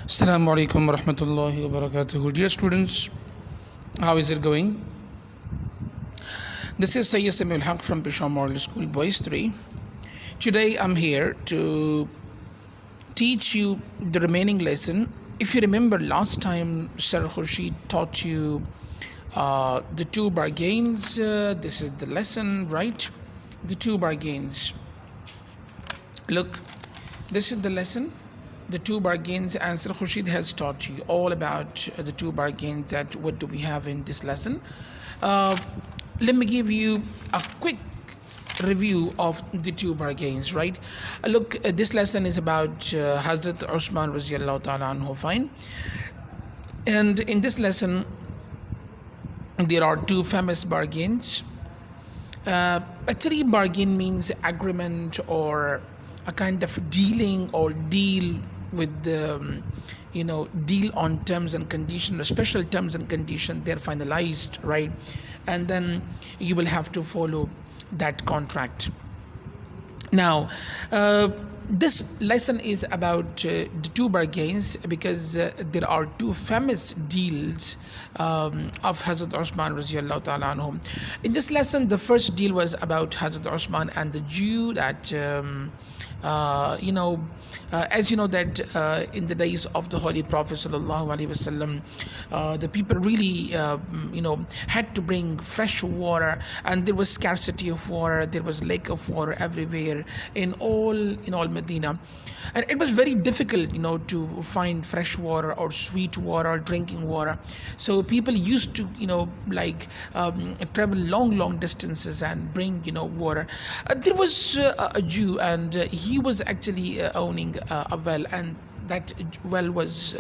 Assalamu alaikum wa rahmatullahi wa barakatuh. Dear students, how is it going? This is Sayyid Samuel Haq from Peshawar Model School, Boys 3. Today I'm here to teach you the remaining lesson. If you remember last time, Sir Khurshid taught you the two bargains. This is the lesson, right? The two bargains. Look, this is the lesson. The two bargains, and Sir Khurshid has taught you all about the two bargains. That what do we have in this lesson. Let me give you a quick review of the two bargains, right? Look, this lesson is about Hazrat Usman Radiallahu Ta'ala anhu, fine. And in this lesson, there are two famous bargains. Actually, bargain means agreement or a kind of dealing or deal with the deal on terms and conditions, special terms and conditions. They're finalized, right? And then you will have to follow that contract. Now, this lesson is about the two bargains because there are two famous deals of Hazrat Usman Radiallahu Ta'ala anhu. In this lesson, the first deal was about Hazrat Usman and the Jew that as you know that in the days of the Holy Prophet Sallallahu Alaihi Wasallam, the people really had to bring fresh water, and there was scarcity of water. There was lack of water everywhere in all Medina, and it was very difficult to find fresh water or sweet water or drinking water. So people used to travel long distances and bring water. There was a Jew, and he was actually owning a well, and that well was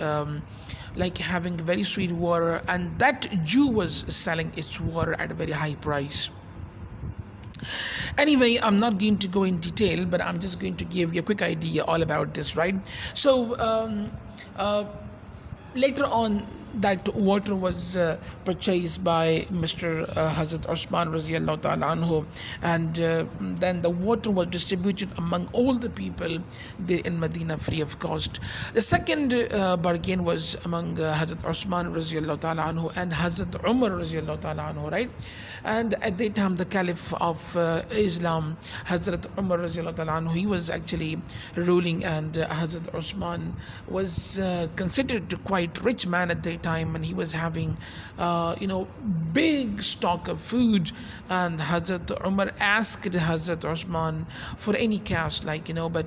having very sweet water, and that Jew was selling its water at a very high price. Anyway, I'm not going to go in detail, but I'm just going to give you a quick idea all about this, right? So later on, that water was purchased by Mr. Hazrat Usman Radiallahu Ta'ala anhu, and then the water was distributed among all the people there in Medina free of cost. The second bargain was among Hazrat Usman Radiallahu Ta'ala anhu and Hazrat Umar Radiallahu Ta'ala anhu, right? And at that time, the Caliph of Islam, Hazrat Umar Radiallahu Ta'ala anhu, he was actually ruling, and Hazrat Usman was considered a quite rich man at that time, and he was having big stock of food. And Hazrat Umar asked Hazrat Usman for any cash, but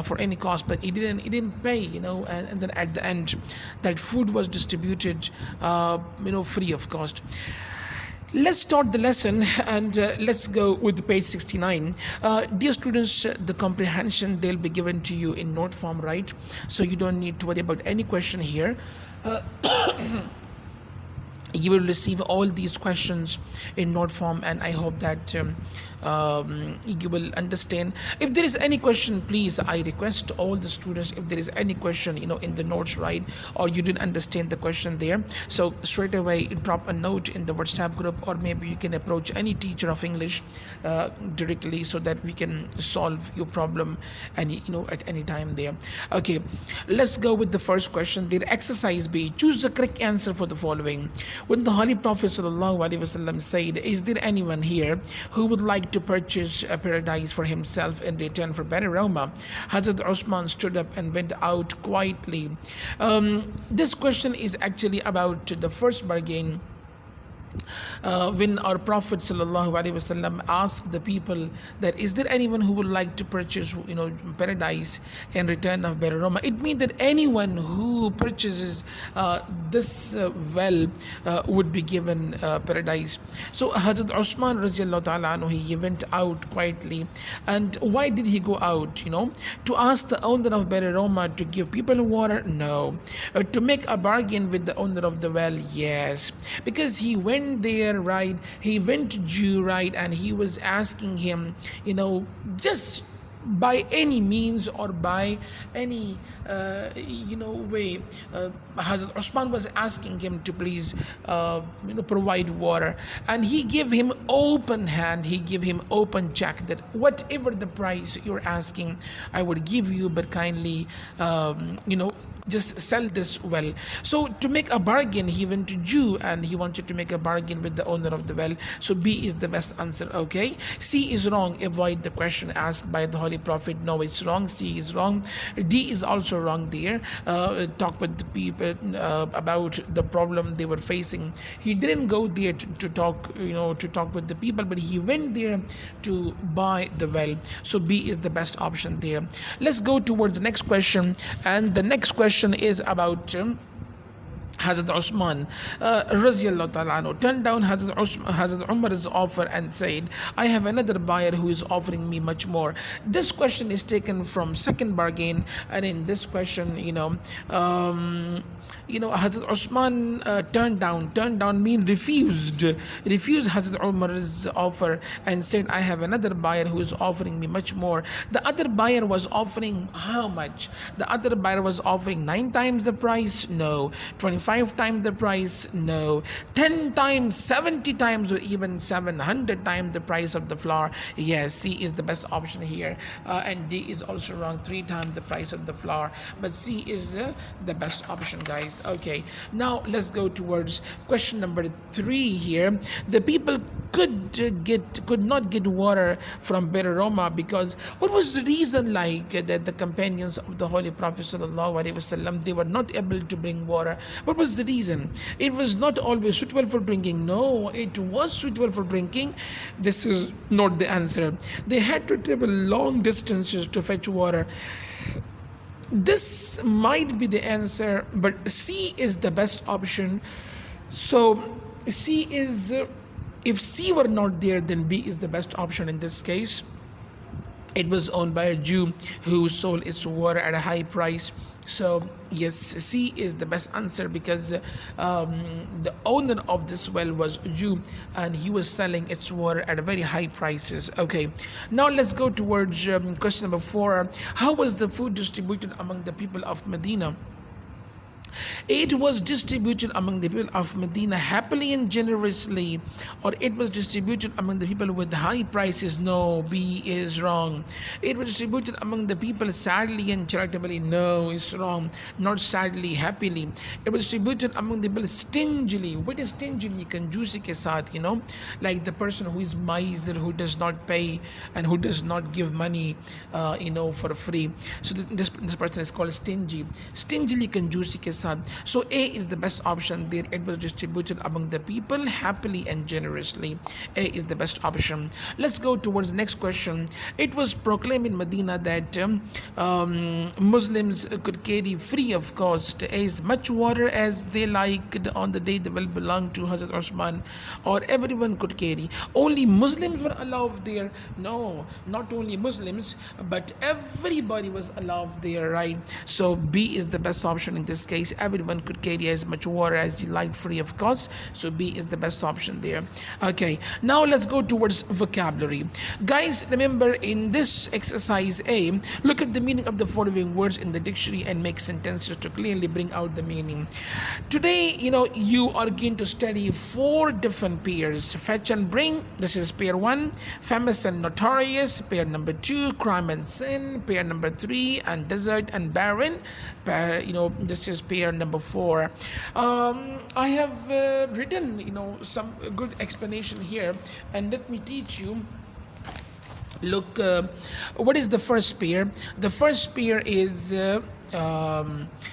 for any cost, but he didn't pay, and then at the end, that food was distributed free of cost. Let's start the lesson, and let's go with page 69. Dear students, the comprehension, they'll be given to you in note form, right? So you don't need to worry about any question here. You will receive all these questions in note form, and I hope that you will understand. If there is any question, please, I request all the students, if there is any question in the notes, right, or you didn't understand the question there, so straight away drop a note in the WhatsApp group, or maybe you can approach any teacher of English directly, so that we can solve your problem at any time there. Okay, let's go with the first question. The exercise B, choose the correct answer for the following. When the Holy Prophet ﷺ said, is there anyone here who would like to purchase a paradise for himself in return for better aroma? Hazrat Usman stood up and went out quietly. This question is actually about the first bargain. When our Prophet ﷺ asked the people that is there anyone who would like to purchase paradise in return of better aroma, it means that anyone who purchases this well would be given paradise. So Hazrat Usman Radiallahu Ta'ala anhu, he went out quietly. And why did he go out? To ask the owner of better aroma to give people water? No. To make a bargain with the owner of the well? Yes. Because he went there, right? He went to Jew, right? And he was asking him, just by any means or by any way, Hazrat Usman was asking him to please provide water, and he gave him open hand, he gave him open check that whatever the price you're asking, I would give you, but kindly just sell this well. So to make a bargain, he went to Jew and he wanted to make a bargain with the owner of the well. So B is the best answer. Okay, C is wrong. Avoid the question asked by the Holy Prophet. No, it's wrong. C is wrong. D is also wrong there. Talk with the people about the problem they were facing. He didn't go there to talk, to talk with the people, but he went there to buy the well. So B is the best option there. Let's go towards the next question, and the next question is about Hazrat Usman Raziyallahu ta'ala anhu turned down Hazrat Umar's offer and said, I have another buyer who is offering me much more. This question is taken from second bargain, and in this question, Hazrat Usman turned down mean refused Hazrat Umar's offer and said, I have another buyer who is offering me much more. The other buyer was offering how much? The other buyer was offering 9 times the price? No. 25 times the price? No. 10 times, 70 times, or even 700 times the price of the flour? Yes, C is the best option here. And D is also wrong, 3 times the price of the flour. But C is the best option, guys. Okay, now let's go towards question number 3 here. The people could not get water from Bir Roma because what was the reason, like that the companions of the Holy Prophet sallallahu alaihi wasallam, they were not able to bring water? What was the reason? It was not always suitable for drinking. No, it was suitable for drinking. This is not the answer. They had to travel long distances to fetch water. This might be the answer, but C is the best option. So C is, if C were not there, then B is the best option in this case. It was owned by a Jew who sold its water at a high price. So yes, C is the best answer because the owner of this well was a Jew and he was selling its water at a very high prices. Okay, now let's go towards question number 4. How was the food distributed among the people of Medina? It was distributed among the people of Medina happily and generously, or it was distributed among the people with high prices? No, B is wrong. It was distributed among the people sadly and charitably? No, it's wrong. Not sadly, happily. It was distributed among the people stingily. What is stingily? Kanjusi ke saath, like the person who is miser, who does not pay and who does not give money, for free. So this person is called stingy. Stingily kanjusi ke saath. So A is the best option there. It was distributed among the people happily and generously. A is the best option. Let's go towards the next question. It was proclaimed in Medina that Muslims could carry free of cost as much water as they liked on the day the well belonged to Hazrat Usman, or everyone could carry. Only Muslims were allowed there? No, not only Muslims, but everybody was allowed there, right? So B is the best option in this case. Everyone could carry as much water as he liked free of cost. So B is the best option there. Okay, now let's go towards vocabulary. Guys, remember in this exercise A, look at the meaning of the following words in the dictionary and make sentences to clearly bring out the meaning. Today, you are going to study 4 different pairs. Fetch and bring, this is pair 1. Famous and notorious, pair number 2. Crime and sin, pair number 3. And desert and barren, this is pair number 4. I have written some good explanation here, and let me teach you. Look, what is the first pair? The first pair is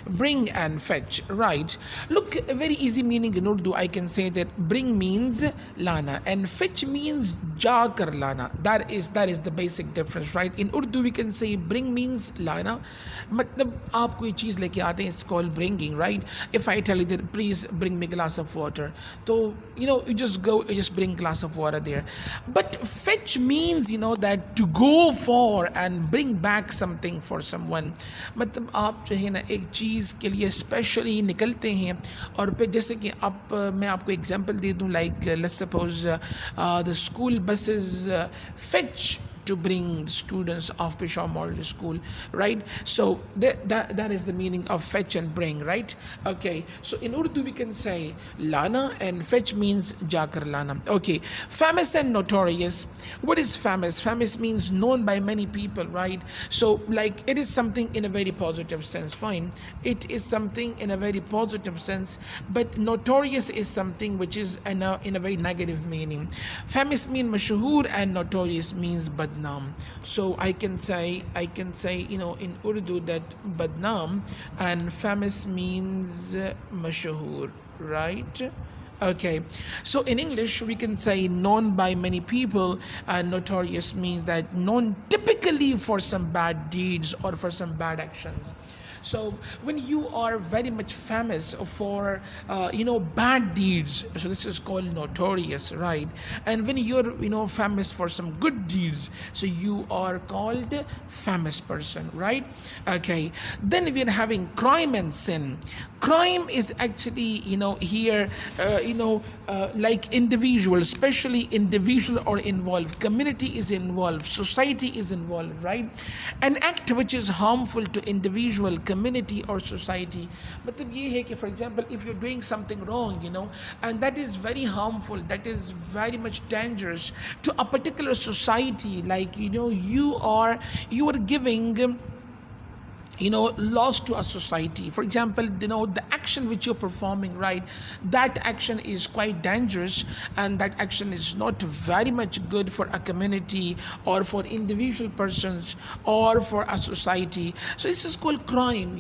bring and fetch, right? Look, a very easy meaning in Urdu. I can say that bring means lana and fetch means ja kar lana. That is the basic difference, right? In Urdu we can say bring means lana, मतलब आप कोई चीज़ लेके आते हैं, it's called bringing, right? If I tell you that please bring me a glass of water, so you just go, you just bring glass of water there. But fetch means that to go for and bring back something for someone. मतलब आप जो है ना एक चीज़ के लिए specially निकलते हैं, और फिर जैसे कि मैं आपको एग्जांपल दे दूं, like let's suppose the school buses fetch to bring students of Peshawar Model School, right? So that is the meaning of fetch and bring, right? Okay, so in Urdu we can say lana, and fetch means jakar lana. Okay, famous and notorious. What is famous? Famous means known by many people, right? So like it is something in a very positive sense, fine. It is something in a very positive sense, but notorious is something which is in a very negative meaning. Famous means mashhur and notorious means badnam. So I can say in Urdu that badnam and famous means mashhur, right? Okay, so in English we can say known by many people, and notorious means that known typically for some bad deeds or for some bad actions. So when you are very much famous for bad deeds, so this is called notorious, right? And when you're famous for some good deeds, so you are called famous person, right? Okay, then we are having crime and sin. Crime is actually here like individual, especially individual or involved, community is involved, society is involved, right? An act which is harmful to individual, community or society. मतलब ये है कि for example if you're doing something wrong, and that is very harmful, that is very much dangerous to a particular society, like you are giving loss to a society. For example, the action which you're performing, right, that action is quite dangerous, and that action is not very much good for a community or for individual persons or for a society. So this is called crime,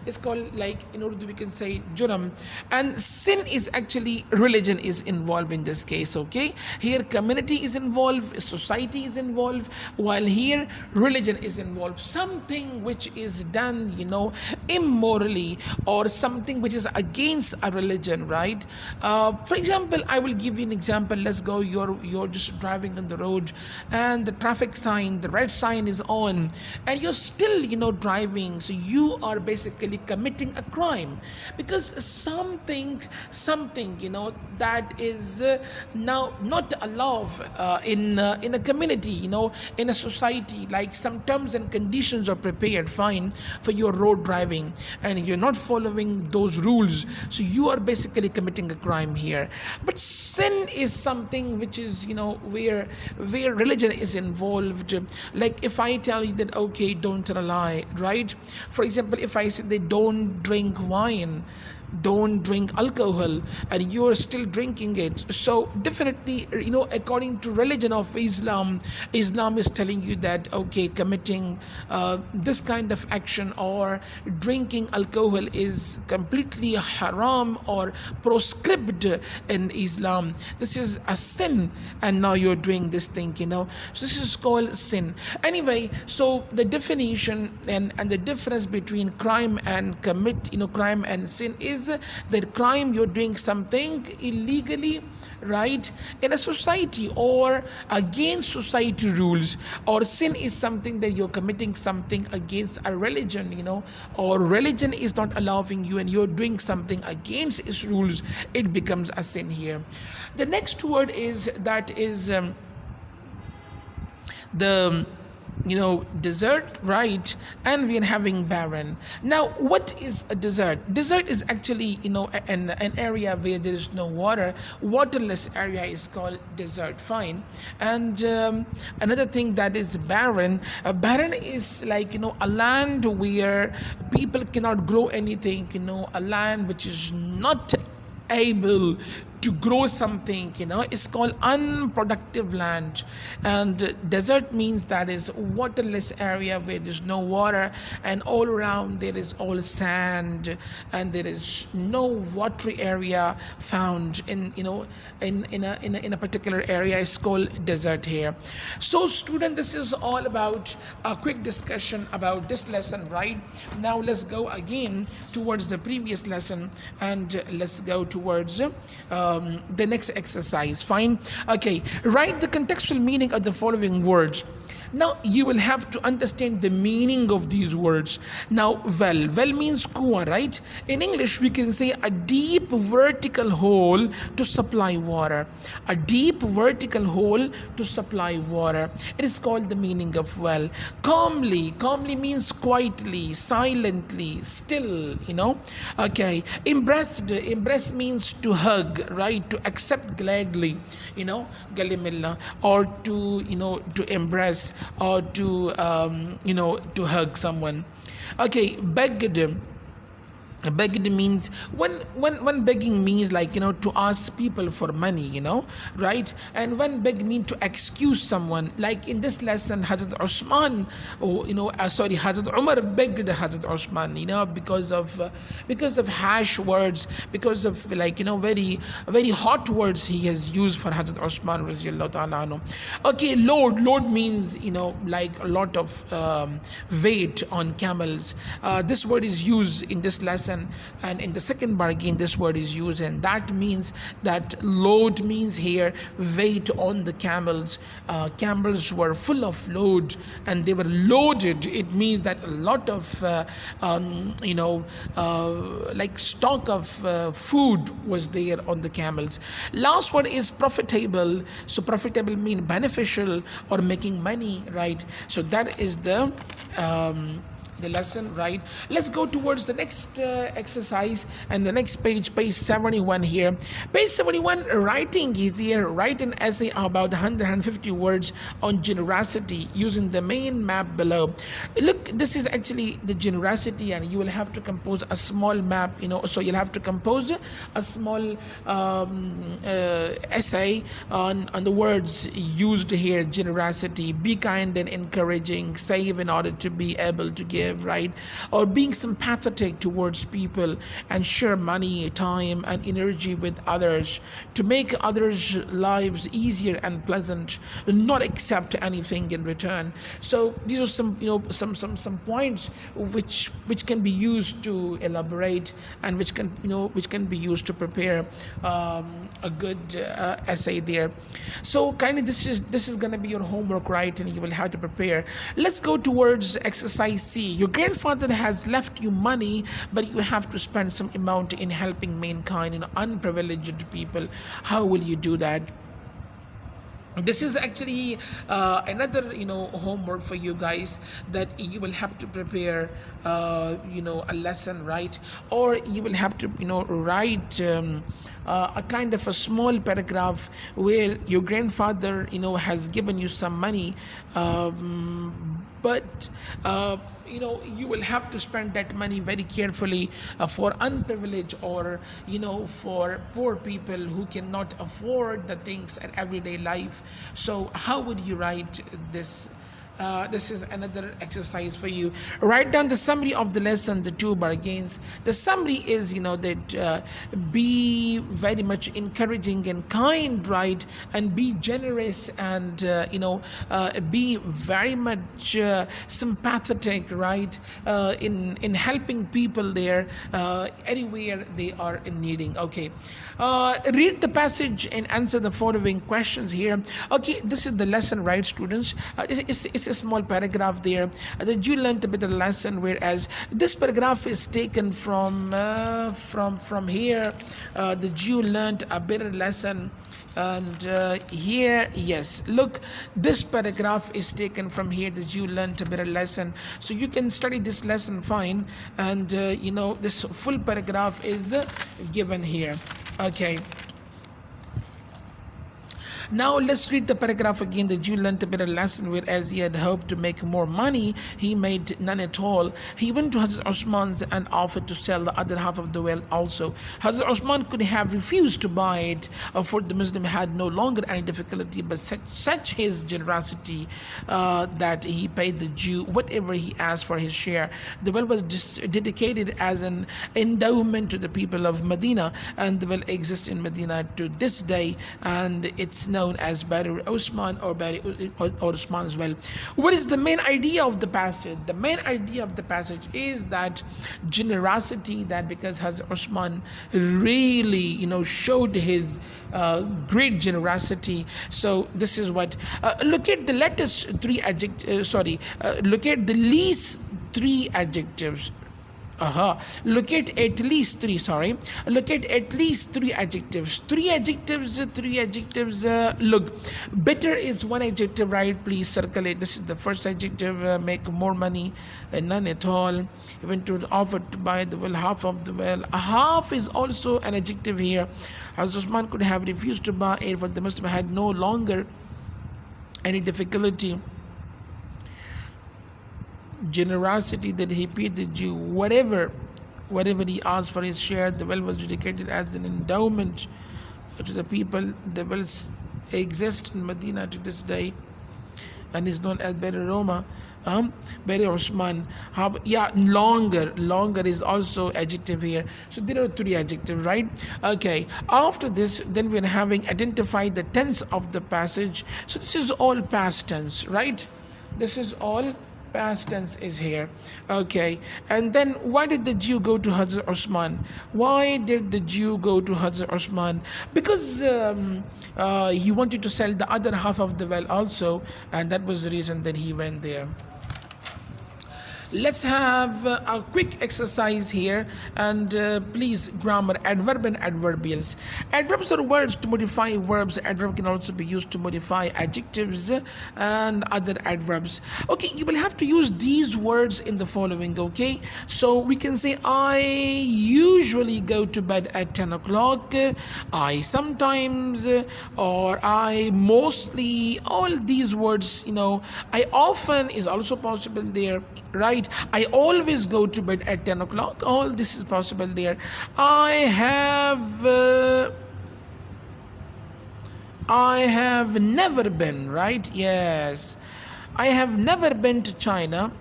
it's called, like in Urdu we can say juram. And sin is actually religion is involved in this case. Okay, here community is involved, society is involved, while here religion is involved. Something which is done immorally, or something which is against a religion, right? For example, I will give you an example. Let's go, you're just driving on the road, and the traffic sign, the red sign is on, and you're still driving. So you are basically committing a crime, because something that is now not allowed in a community, in a society, like some terms and conditions are prepared, fine, for your road driving, and you're not following those rules, so you are basically committing a crime here. But sin is something which is where religion is involved. Like if I tell you that, okay, don't tell a lie, right? For example, if I say they don't drink wine, don't drink alcohol, and you are still drinking it, so definitely according to religion of Islam is telling you that, okay, committing this kind of action or drinking alcohol is completely haram or proscribed in Islam. This is a sin, and now you're doing this thing, so this is called sin. Anyway, so the definition and the difference between crime and crime and sin is that crime, you're doing something illegally, right, in a society or against society rules, or sin is something that you're committing something against a religion, or religion is not allowing you and you're doing something against its rules, it becomes a sin here. The next word is the desert, right? And we are having barren. Now, what is a desert? Desert is actually an area where there is no water. Waterless area is called desert, fine. And another thing that is barren. Barren is like a land where people cannot grow anything, a land which is not able to grow something, it's called unproductive land. And desert means that is waterless area where there's no water, and all around there is all sand, and there is no watery area found in a particular area. It's called desert here. So student, this is all about a quick discussion about this lesson, right? Now let's go again towards the previous lesson, and let's go towards the next exercise, fine. Okay, write the contextual meaning of the following words. Now you will have to understand the meaning of these words. Now well means kuwa, right? In English we can say a deep vertical hole to supply water. A deep vertical hole to supply water. It is called the meaning of well. Calmly means quietly, silently, still, Okay. Embrace means to hug, right? To accept gladly, galimilla, or to embrace, or to hug someone. Okay. Begged means when begging means like to ask people for money, right? And when beg means to excuse someone, like in this lesson Hazrat Usman, Hazrat Umar begged Hazrat Usman, because of harsh words, because of very very hot words he has used for Hazrat Usman radiallahu ta'ala anhu. Okay. Load means like a lot of weight on camels. This word is used in this lesson, and in the second bar again this word is used, and that means that load means here weight on the camels. Camels were full of load and they were loaded. It means that a lot of like stock of food was there on the camels. Last one is profitable. So profitable mean beneficial or making money, right? So that is the lesson, right? Let's go towards the next exercise, and the next page 71 here. Page 71, writing is there. Write an essay about 150 words on generosity using the main map below. Look, this is actually the generosity, and you will have to compose a small map, so you'll have to compose a small essay on the words used here. Generosity, be kind and encouraging, save in order to be able to give, right? Or being sympathetic towards people and share money, time and energy with others to make others' lives easier and pleasant, not accept anything in return. So these are some some points which can be used to elaborate, and which can be used to prepare a good essay there. So kindly, this is going to be your homework, right? And you will have to prepare. Let's go towards exercise C. Your grandfather has left you money, but you have to spend some amount in helping mankind and unprivileged people. How will you do that? This is actually another homework for you guys, that you will have to prepare a lesson, right? Or you will have to write a kind of a small paragraph where your grandfather has given you some money, but you will have to spend that money very carefully for unprivileged, or for poor people who cannot afford the things in everyday life. So how would you write this? This is another exercise for you. Write down the summary of the lesson, the two bargains. The summary is that be very much encouraging and kind, right? And be generous, and be very much sympathetic, right? In helping people there, anywhere they are in needing. Okay. Read the passage and answer the following questions here. Okay, this is the lesson, right, students? It's a small paragraph there that you learned a bit of the lesson, whereas this paragraph is taken from here. The Jew learned a better lesson. And here, yes, look, this paragraph is taken from here, that you learned a better lesson. So you can study this lesson fine, and this full paragraph is given here. Okay. Now let's read the paragraph again. The Jew learned a better lesson, whereas he had hoped to make more money, he made none at all. He went to Hazrat Usman's and offered to sell the other half of the well also. Hazrat Usman could have refused to buy it, for the Muslim had no longer any difficulty, but such his generosity that he paid the Jew whatever he asked for his share. The well was dedicated as an endowment to the people of Medina, and the well exists in Medina to this day, and its known as Bari Osman or Bari or Osman as well. What is the main idea of the passage? The main idea of the passage is that generosity, that because Hazrat Osman really, showed his great generosity. So this is what, look at the latest three adjectives, look at the least three adjectives. Look at least three. Look at least three adjectives. Three adjectives. Look, better is one adjective, right? Please circle it. This is the first adjective. Make more money, none at all. Even to offer to buy the well, half of the well. A half is also an adjective here. As Usman could have refused to buy it, but the Muslim had no longer any difficulty. Generosity, that he paid the Jew whatever he asked for his share. The well was dedicated as an endowment to the people. The wells exist in Medina to this day and is known as Bari Roma, Bari Osman. Longer is also adjective here. So there are three adjectives, right? Okay, after this, then we're having identify the tense of the passage. So this is all past tense, right? This is all past tense is here. Okay, and then why did the Jew go to Hazrat Osman? Why did the Jew go to Hazrat Osman? Because he wanted to sell the other half of the well also, and that was the reason that he went there. Let's have a quick exercise here, and please, grammar, adverb and adverbials. Adverbs are words to modify verbs. Adverb can also be used to modify adjectives and other adverbs. Okay, you will have to use these words in the following. Okay, so we can say I usually go to bed at 10 o'clock, I sometimes, or I mostly. All these words, I often is also possible there, right? I always go to bed at 10 o'clock. All this is possible there. I have never been, right? Yes. I have never been to China.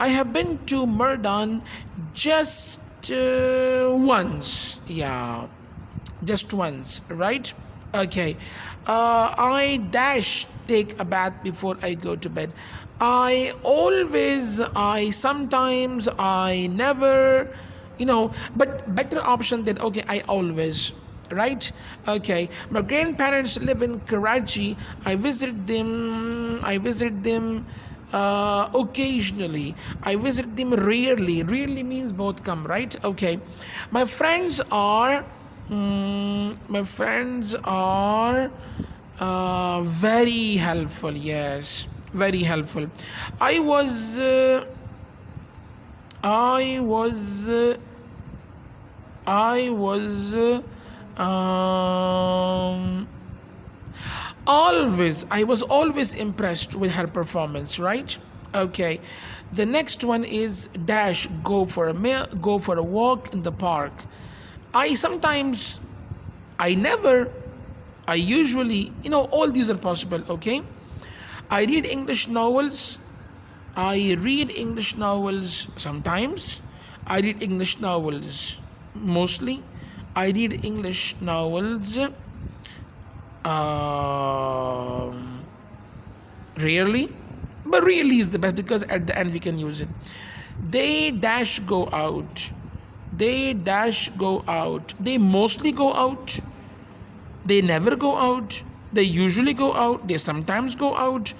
I have been to Murdan just once. Yeah. Just once, right? Okay. I take a bath before I go to bed. I always, I sometimes, I never, but better option than, okay, I always, right? Okay, my grandparents live in Karachi. I visit them occasionally. I visit them rarely. Rarely means both come, right? Okay, my friends are very helpful. Yes, very helpful. I was always impressed with her performance, right? Okay, the next one is dash, go for a walk in the park. I sometimes, I never, I usually, all these are possible. Okay, I read English novels. I read English novels sometimes. I read English novels mostly. I read English novels rarely, but really is the best because at the end we can use it. They dash go out. They dash go out. They mostly go out. They never go out. They usually go out. They sometimes go out.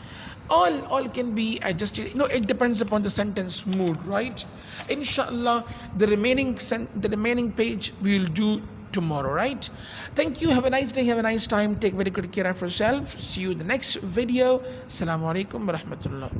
All can be adjusted. It depends upon the sentence mood, right? Inshallah, the remaining page we will do tomorrow, right? Thank you. Have a nice day. Have a nice time. Take very good care of yourself. See you in the next video. Assalamu alaikum wa rahmatullah.